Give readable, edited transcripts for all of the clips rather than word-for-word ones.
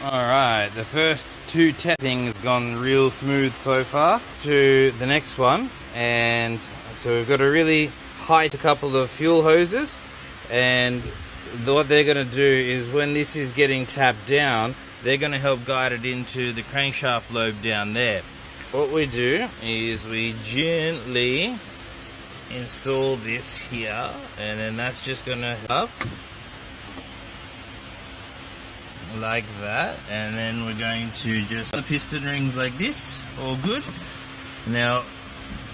Alright, the first two testing has gone real smooth so far. To the next one, and so we've got a really height a couple of fuel hoses, and what they're going to do is when this is getting tapped down, they're going to help guide it into the crankshaft lobe down there. What we do is we gently install this here, and then that's just going to up like that, and then we're going to just the piston rings like this, all good. Now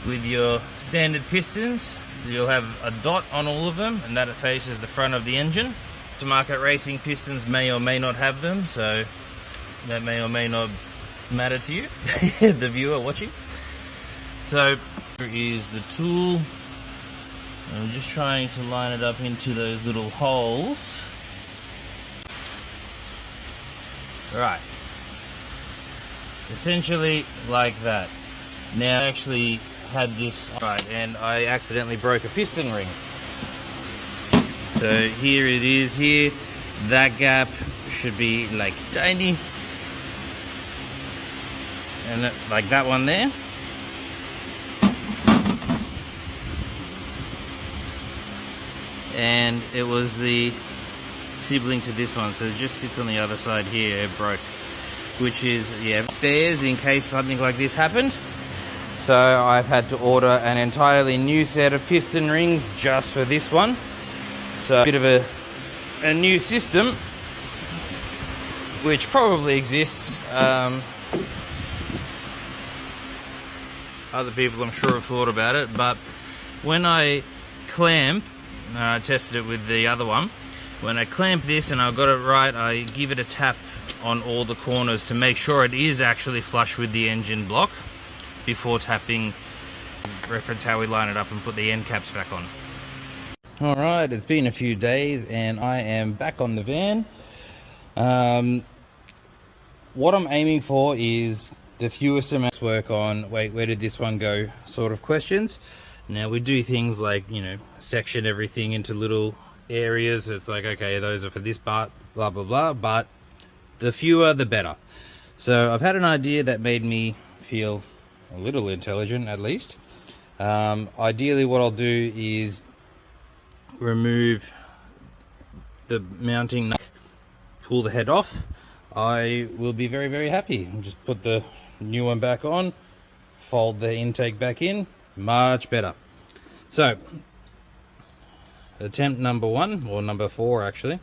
with your standard pistons, you'll have a dot on all of them, and that faces the front of the engine. Aftermarket racing pistons may or may not have them, so that may or may not matter to you, the viewer watching. So here is the tool. I'm just trying to line it up into those little holes. Right, essentially like that. Now I actually had this right, and I accidentally broke a piston ring. So here it is here. That gap should be like tiny, and like that one there. And it was the sibling to this one, so it just sits on the other side here. It broke, which is, yeah, spares in case something like this happened. So I've had to order an entirely new set of piston rings just for this one. So a bit of a new system, which probably exists. Other people I'm sure have thought about it, but when I clamp, I tested it with the other one. When I clamp this and I've got it right, I give it a tap on all the corners to make sure it is actually flush with the engine block before tapping. Reference how we line it up and put the end caps back on. Alright, it's been a few days and I am back on the van. What I'm aiming for is the fewest amounts of work on, wait, where did this one go sort of questions. Now we do things like, you know, section everything into little areas. It's like, okay, those are for this part, blah blah blah, but the fewer the better. So I've had an idea that made me feel a little intelligent, at least. Ideally what I'll do is remove the mounting nut, pull the head off. I will be very, very happy. Just put the new one back on, fold the intake back in, much better. So attempt number 1, or number 4 actually.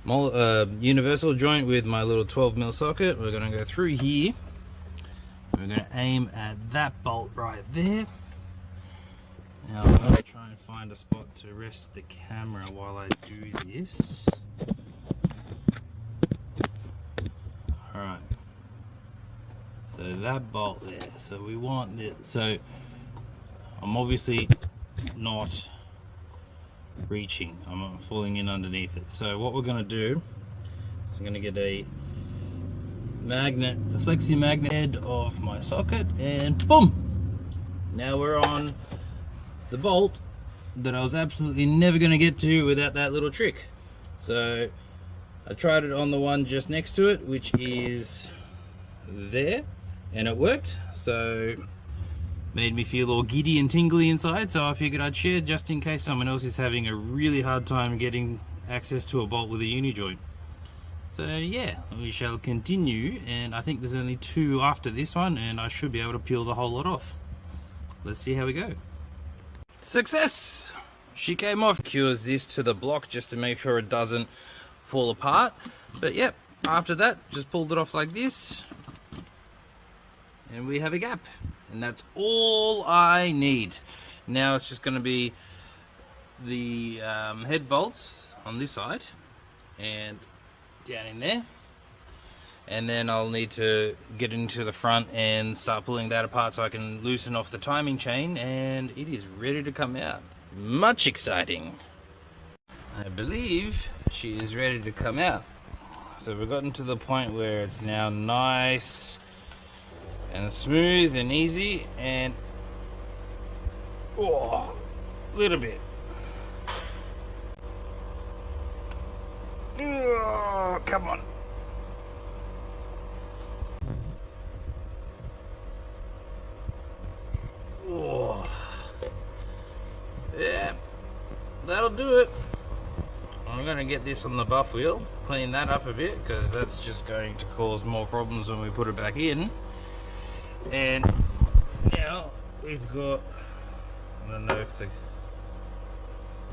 Universal joint with my little 12mm socket. We're going to go through here. We're going to aim at that bolt right there. Now I'm going to try and find a spot to rest the camera while I do this. Alright. So that bolt there. So we want it. So I'm obviously not reaching, I'm falling in underneath it. So what we're going to do is I'm going to get a magnet, the flexi magnet head of my socket, and boom! Now we're on the bolt that I was absolutely never going to get to without that little trick. So I tried it on the one just next to it, which is there, and it worked. So made me feel all giddy and tingly inside, so I figured I'd share just in case someone else is having a really hard time getting access to a bolt with a uni joint. So yeah, we shall continue, and I think there's only 2 after this one, and I should be able to peel the whole lot off. Let's see how we go. Success! She came off. Secures this to the block just to make sure it doesn't fall apart. But yep, after that, just pulled it off like this, and we have a gap. And that's all I need. Now it's just going to be the head bolts on this side and down in there, and then I'll need to get into the front and start pulling that apart so I can loosen off the timing chain, and it is ready to come out. Much exciting. I believe she is ready to come out. So we've gotten to the point where it's now nice and smooth and easy, and oh, a little bit. Oh, come on. do it. I'm going to get this on the buff wheel, clean that up a bit, because that's just going to cause more problems when we put it back in. And now we've got, I don't know if there's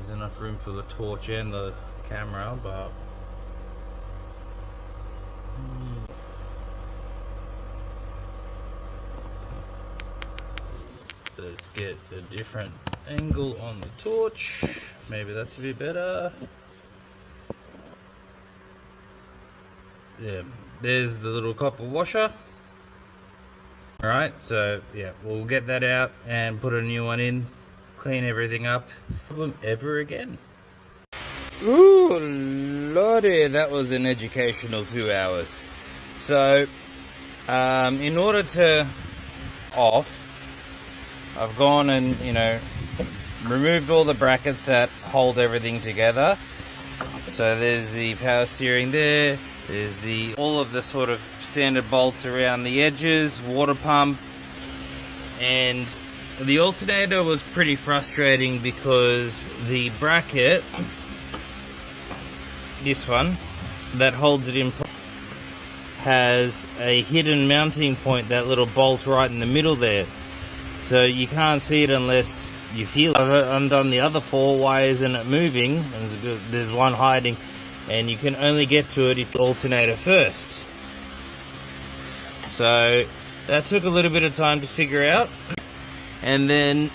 enough room for the torch and the camera, but let's get a different angle on the torch. Maybe that's a bit better. Yeah, there's the little copper washer. Alright, so yeah, we'll get that out and put a new one in, clean everything up. Problem ever again. Ooh, lordy, that was an educational 2 hours. So, in order to off, I've gone and, removed all the brackets that hold everything together. So there's the power steering there. There's all of the sort of standard bolts around the edges, water pump, and the alternator was pretty frustrating because the bracket, this one, that holds it in place, has a hidden mounting point, that little bolt right in the middle there. So you can't see it unless you feel it. I've undone the other 4 wires and it moving, and there's one hiding. And you can only get to it if you alternator first. So that took a little bit of time to figure out. And then,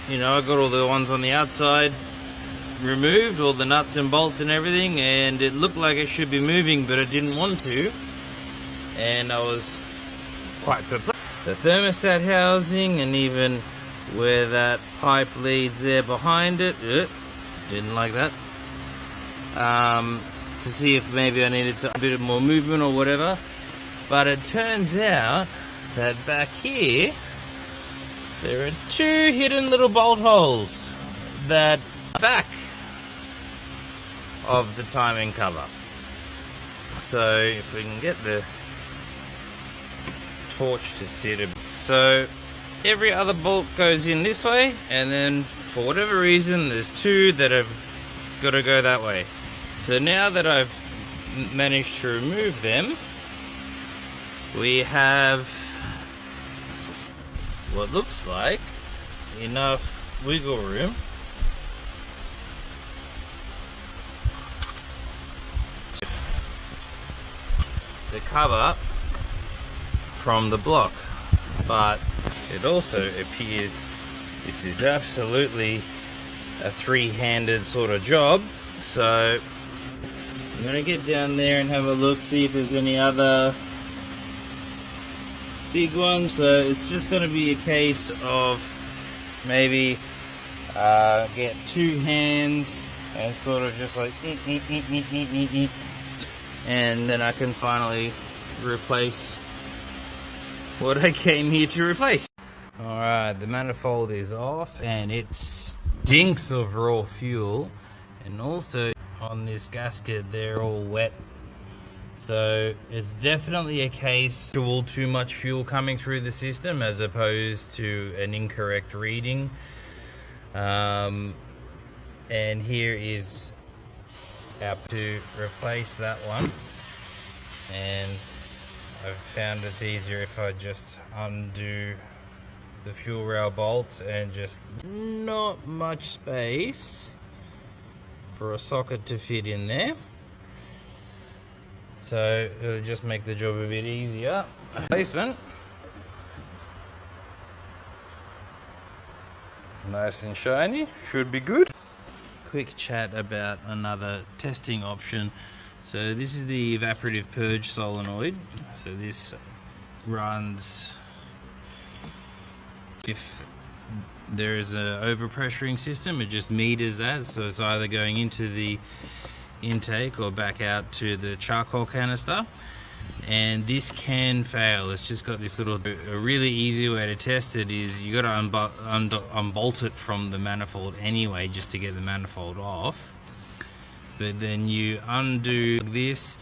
I got all the ones on the outside removed, all the nuts and bolts and everything, and it looked like it should be moving, but it didn't want to. And I was quite perplexed. The thermostat housing, and even where that pipe leads there behind it, didn't like that. To see if maybe I needed a bit more movement or whatever, but it turns out that back here there are 2 hidden little bolt holes that are back of the timing cover. So if we can get the torch to sit a bit. So every other bolt goes in this way, and then for whatever reason there's 2 that have got to go that way. So now that I've managed to remove them, we have what looks like enough wiggle room to the cover from the block. But it also appears this is absolutely a 3-handed sort of job. So I'm going to get down there and have a look, see if there's any other big ones. So it's just going to be a case of maybe get 2 hands and sort of just like and then I can finally replace what I came here to replace. Alright, the manifold is off and it stinks of raw fuel, and also on this gasket they're all wet, so it's definitely a case of too much fuel coming through the system as opposed to an incorrect reading. And here is how to replace that one, and I've found it's easier if I just undo the fuel rail bolts, and just not much space for a socket to fit in there, so it'll just make the job a bit easier. Placement, nice and shiny, should be good. Quick chat about another testing option. So this is the evaporative purge solenoid. So this runs if there is a overpressuring system, it just meters that, so it's either going into the intake or back out to the charcoal canister. And this can fail. It's just got this little, a really easy way to test it is you got to unbolt it from the manifold anyway, just to get the manifold off. But then you undo this,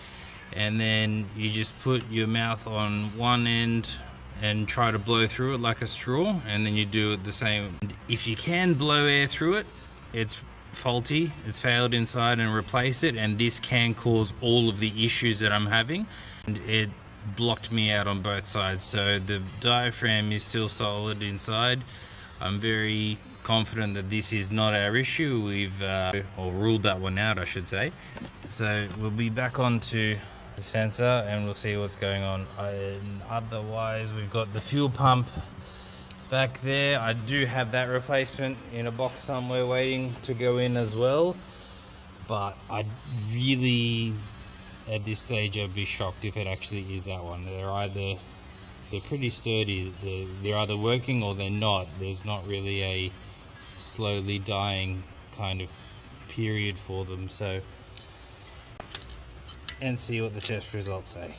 and then you just put your mouth on one end and try to blow through it like a straw, and then you do it the same. If you can blow air through it, it's faulty, it's failed inside, and replace it, and this can cause all of the issues that I'm having. And it blocked me out on both sides, so the diaphragm is still solid inside. I'm very confident that this is not our issue. We've or ruled that one out, I should say. So we'll be back onto the sensor and we'll see what's going on. Otherwise, we've got the fuel pump back there. I do have that replacement in a box somewhere waiting to go in as well, but I really, at this stage, I'd be shocked if it actually is that one. They're pretty sturdy. They're either working or they're not. There's not really a slowly dying kind of period for them. So, and see what the test results say.